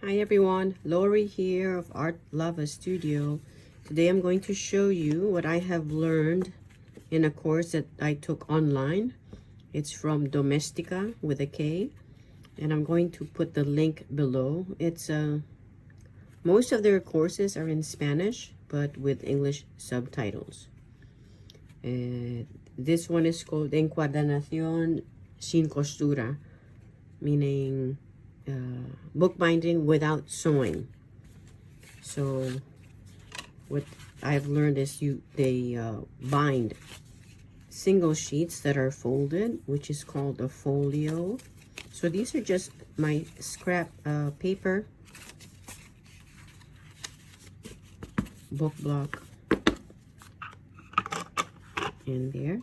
Hi everyone, Lori here of Art Lava Studio. Today I'm going to show you what I have learned in a course that I took online. It's from Domestika with a K, and I'm going to put the link below. It's most of their courses are in Spanish but with English subtitles. This one is called Encuadernación sin costura, meaning bookbinding without sewing. So what I've learned is they bind single sheets that are folded, which is called a folio. So these are just my scrap paper, book block in there.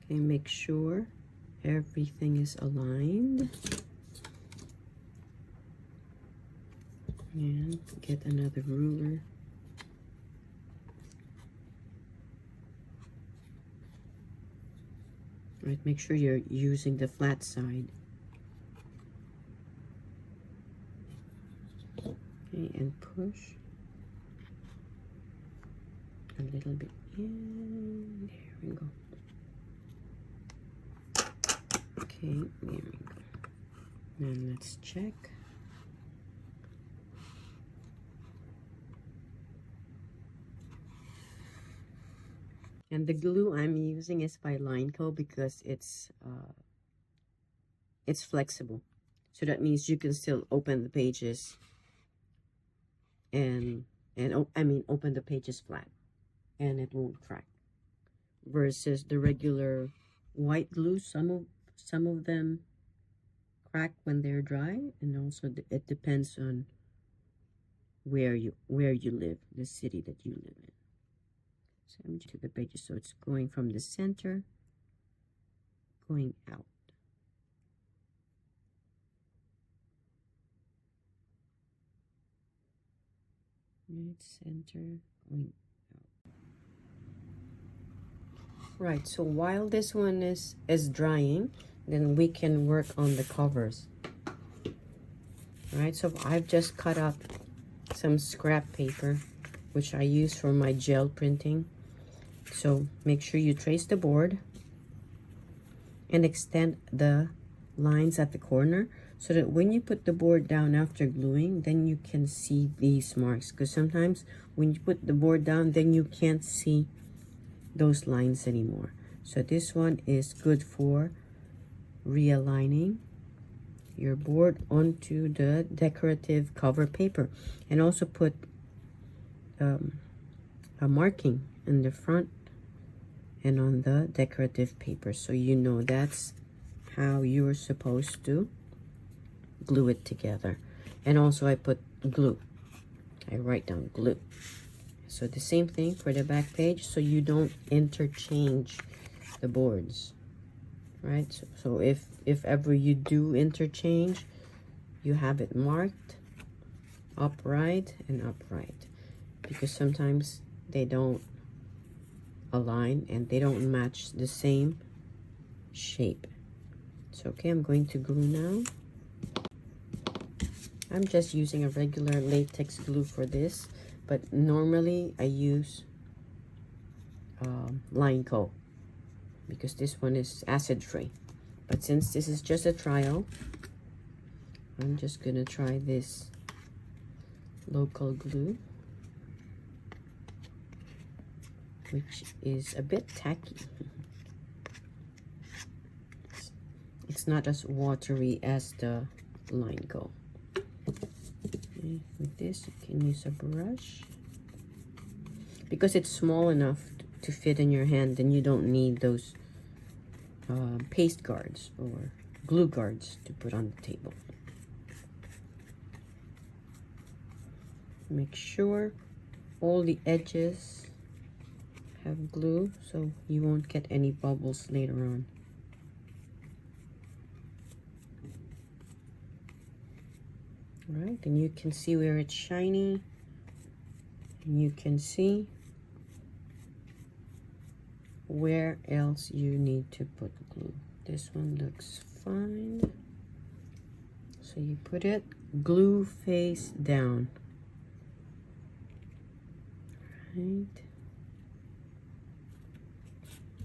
Okay, make sure everything is aligned. And get another ruler. Right, make sure you're using the flat side. Okay, and push a little bit in. There we go. Okay, there we go. Then let's check. And the glue I'm using is by Lineco because it's flexible. So that means you can still open the pages and open the pages flat and it won't crack. Versus the regular white glue, some of them crack when they're dry, and also it depends on where you live, the city that you live in. So I'm to the pages, so it's going from the center, going out. Right, center, going out. Right, so while this one is drying, then we can work on the covers. Right, so I've just cut up some scrap paper, which I use for my gel printing. So make sure you trace the board and extend the lines at the corner so that when you put the board down after gluing, then you can see these marks. Because sometimes when you put the board down, then you can't see those lines anymore. So this one is good for realigning your board onto the decorative cover paper, and also put a marking in the front and on the decorative paper, so you know that's how you're supposed to glue it together. And also I put glue. I write down glue. So the same thing for the back page, so you don't interchange the boards, right? So if ever you do interchange, you have it marked upright and upright, because sometimes they don't align and they don't match the same shape. So okay, I'm going to glue now. I'm just using a regular latex glue for this, but normally I use Lineco because this one is acid free. But since this is just a trial, I'm just gonna try this local glue, which is a bit tacky. It's not as watery as the Lineco. Okay, with this you can use a brush. Because it's small enough to fit in your hand, then you don't need those paste guards or glue guards to put on the table. Make sure all the edges have glue so you won't get any bubbles later on. All right, and you can see where it's shiny, and you can see where else you need to put glue. This one looks fine. So you put it glue face down. Right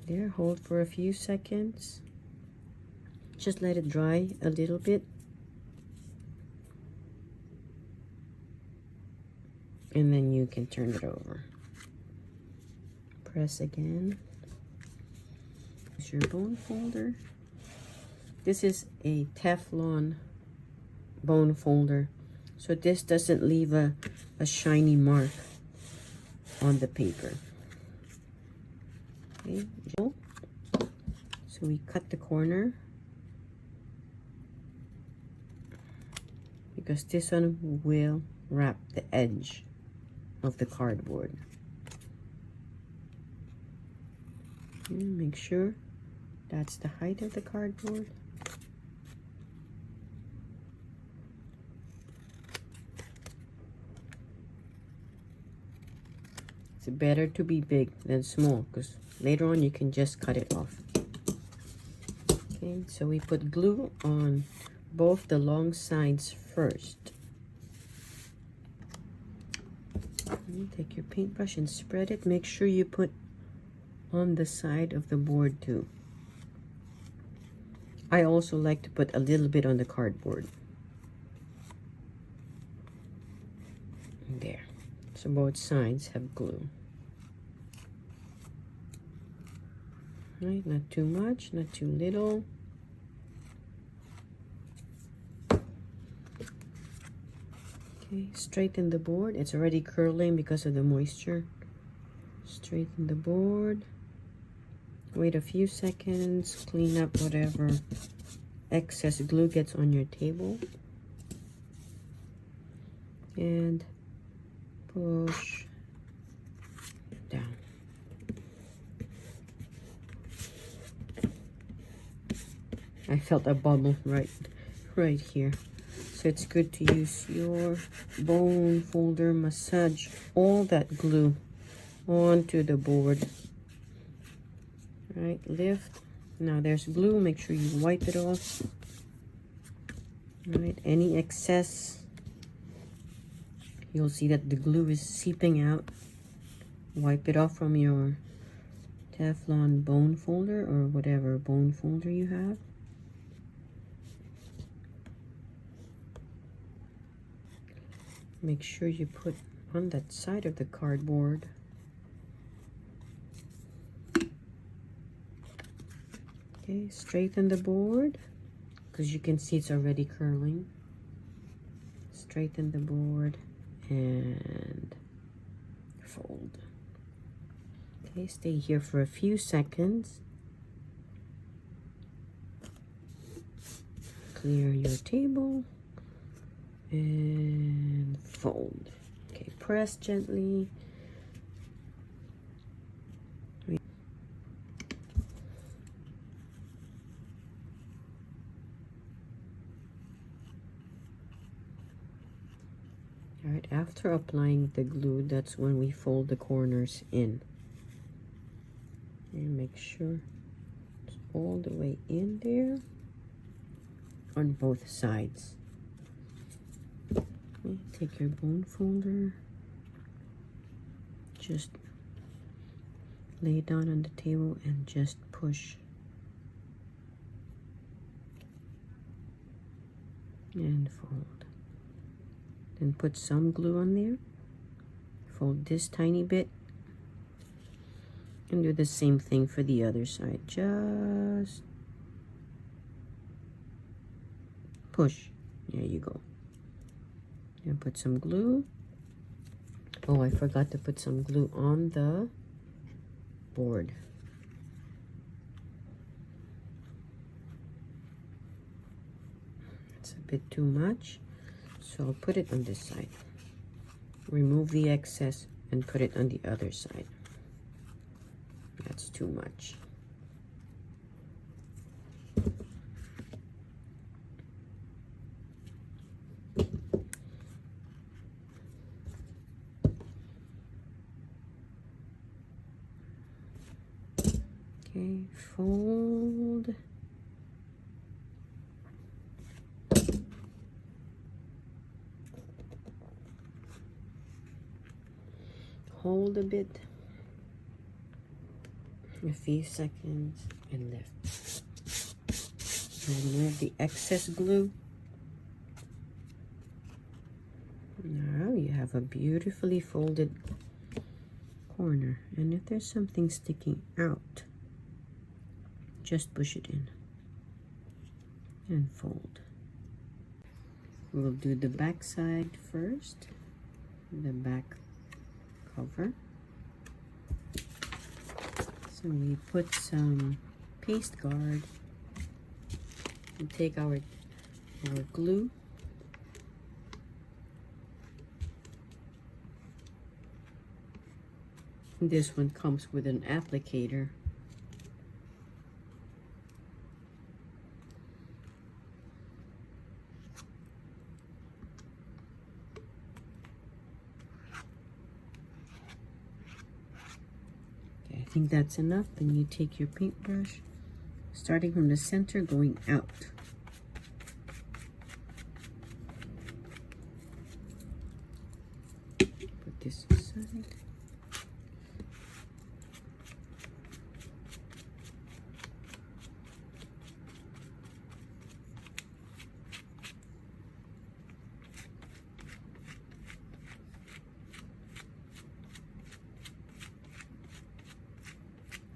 there, hold for a few seconds. Just let it dry a little bit. And then you can turn it over. Press again. Here's your bone folder. This is a Teflon bone folder, so this doesn't leave a shiny mark on the paper. Okay, so we cut the corner because this one will wrap the edge of the cardboard. And make sure that's the height of the cardboard. It's better to be big than small because later on you can just cut it off. Okay, so we put glue on both the long sides first. Take your paintbrush and spread it. Make sure you put on the side of the board too. I also like to put a little bit on the cardboard. There. So both sides have glue. Right, not too much, not too little. Okay, straighten the board. It's already curling because of the moisture. Straighten the board. Wait a few seconds. Clean up whatever excess glue gets on your table. And push down. I felt a bubble right here. So it's good to use your bone folder, massage all that glue onto the board. Right, lift. Now there's glue. Make sure you wipe it off. All right, any excess, you'll see that the glue is seeping out. Wipe it off from your Teflon bone folder or whatever bone folder you have. Make sure you put on that side of the cardboard. Okay, straighten the board because you can see it's already curling. Straighten the board and fold. Okay, stay here for a few seconds. Clear your table and fold. Okay, press gently. All right, after applying the glue, that's when we fold the corners in. And make sure it's all the way in there on both sides. Okay, take your bone folder, just lay it down on the table and just push. And fold. Then put some glue on there. Fold this tiny bit. And do the same thing for the other side. Just push. There you go. And put some glue. Oh, I forgot to put some glue on the board. It's a bit too much. So I'll put it on this side. Remove the excess and put it on the other side. That's too much. Okay, fold. hold a bit, a few seconds, and lift. Remove the excess glue. Now you have a beautifully folded corner, and if there's something sticking out, just push it in and fold. We'll do the back side first, the back cover. So we put some paste guard and take our glue. This one comes with an applicator. Okay, I think that's enough. Then you take your paintbrush, starting from the center, going out. Put this aside.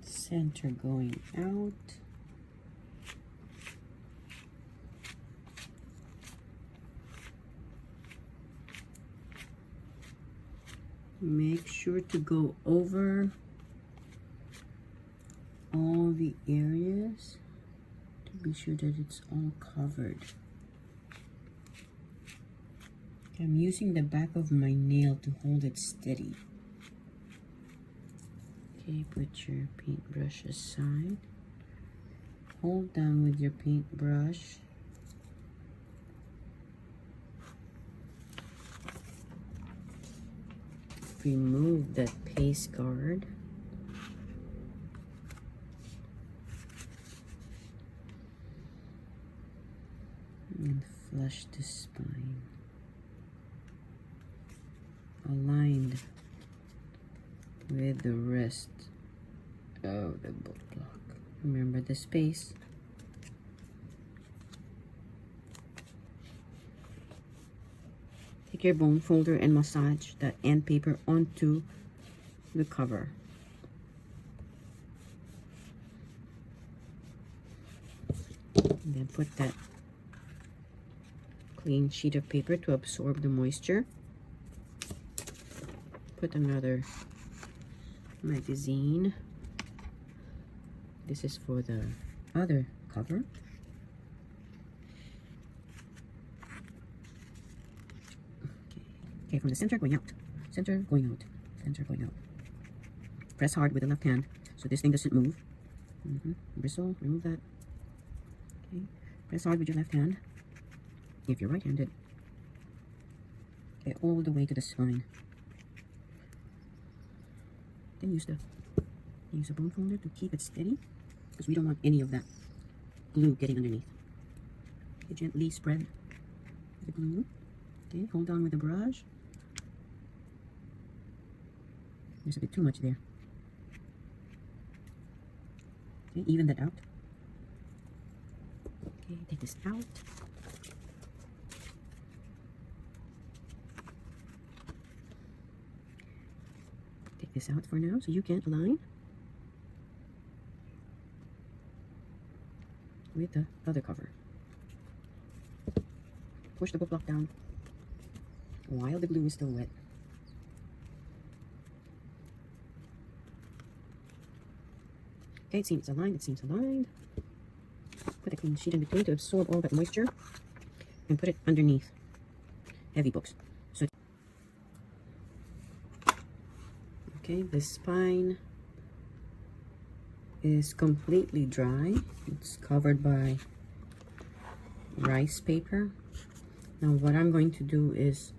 Center going out. Make sure to go over all the areas to be sure that it's all covered. I'm using the back of my nail to hold it steady. Okay, put your paintbrush aside. Hold down with your paintbrush. Remove that paste guard. And flush the spine. Aligned with the rest of the book block. Remember the space. Take your bone folder and massage the end paper onto the cover. And then put that clean sheet of paper to absorb the moisture. Put another magazine. This is for the other cover. Okay, from the center going out. Center going out. Center going out. Press hard with the left hand so this thing doesn't move. Bristle, remove that. Okay, press hard with your left hand if you're right-handed. Okay, all the way to the spine. Then use a bone folder to keep it steady, because we don't want any of that glue getting underneath. Okay, gently spread the glue. Okay, hold on with the brush. There's a bit too much there. Okay, even that out. Okay, take this out. Take this out for now so you can align with the other cover. Push the book block down while the glue is still wet. Okay, it seems aligned, Put a clean sheet in between to absorb all that moisture and put it underneath heavy books. So, okay, the spine is completely dry. It's covered by rice paper. Now what I'm going to do is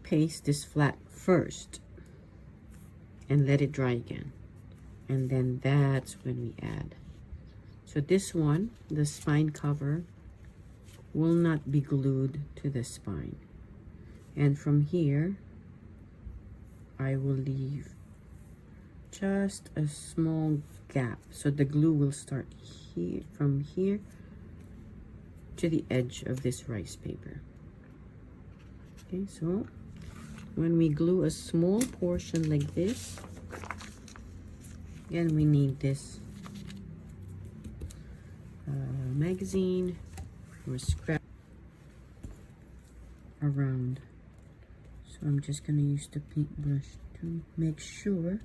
paste this flat first and let it dry again, and then that's when we add. So this one, the spine cover, will not be glued to the spine, and from here I will leave just a small gap, so the glue will start here, from here to the edge of this rice paper. Okay, so when we glue a small portion like this, again we need this magazine or scrap around. So I'm just gonna use the paintbrush to make sure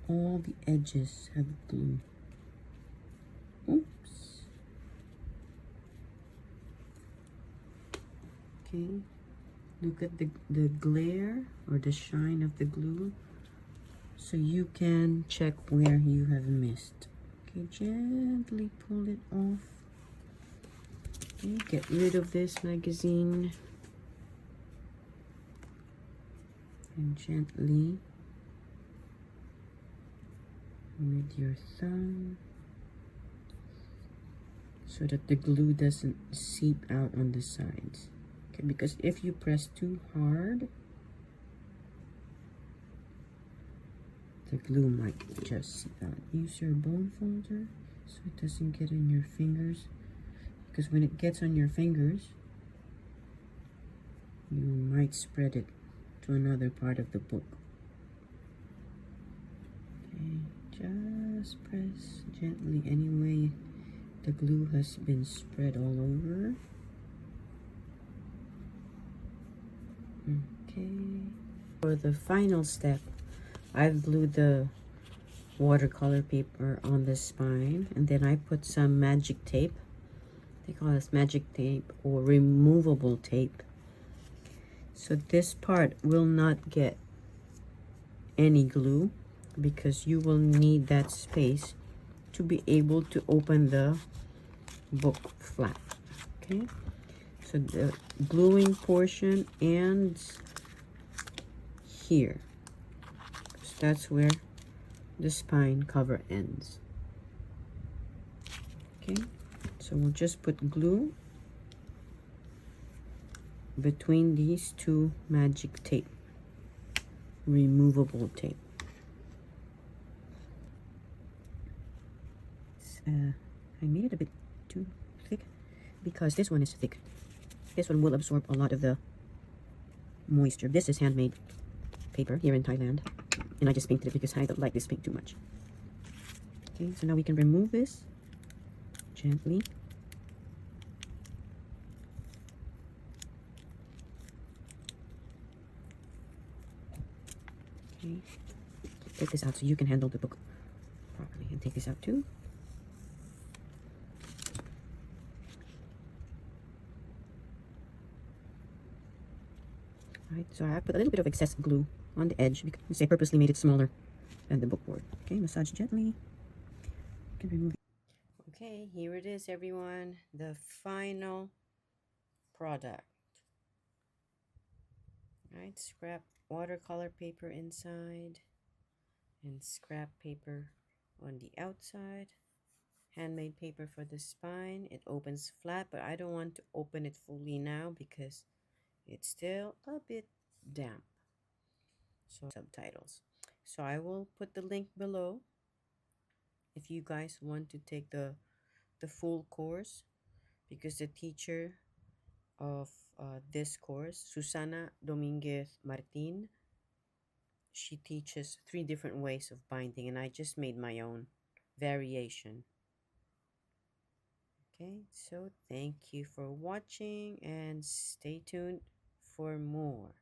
all the edges have glue. Oops. Okay, look at the glare or the shine of the glue, so you can check where you have missed. Okay, gently pull it off. Okay, get rid of this magazine and gently with your thumb so that the glue doesn't seep out on the sides. Okay, because if you press too hard, the glue might just seep out. Use your bone folder so it doesn't get in your fingers, because when it gets on your fingers, you might spread it to another part of the book. Okay, just press gently anyway the glue has been spread all over. Okay, for the final step, I've glued the watercolor paper on the spine, and then I put some magic tape. They call this magic tape or removable tape. So this part will not get any glue because you will need that space to be able to open the book flap. Okay, so the gluing portion ends here. So that's where the spine cover ends. Okay, so we'll just put glue between these two magic tape, removable tape. I made it a bit too thick because this one is thick. This one will absorb a lot of the moisture. This is handmade paper here in Thailand, and I just painted it because I don't like this paint too much. Okay, so now we can remove this gently. Okay, take this out so you can handle the book properly, and take this out too. Alright, so I put a little bit of excess glue on the edge because I purposely made it smaller than the book board. Okay, massage gently. You can remove it. Okay, here it is, everyone. The final product. Alright, scrap watercolor paper inside and scrap paper on the outside. Handmade paper for the spine. It opens flat, but I don't want to open it fully now because it's still a bit damp. So subtitles. So I will put the link below if you guys want to take the full course, because the teacher of this course, Susana Dominguez Martin, she teaches 3 different ways of binding, and I just made my own variation. Okay, so thank you for watching and stay tuned for more.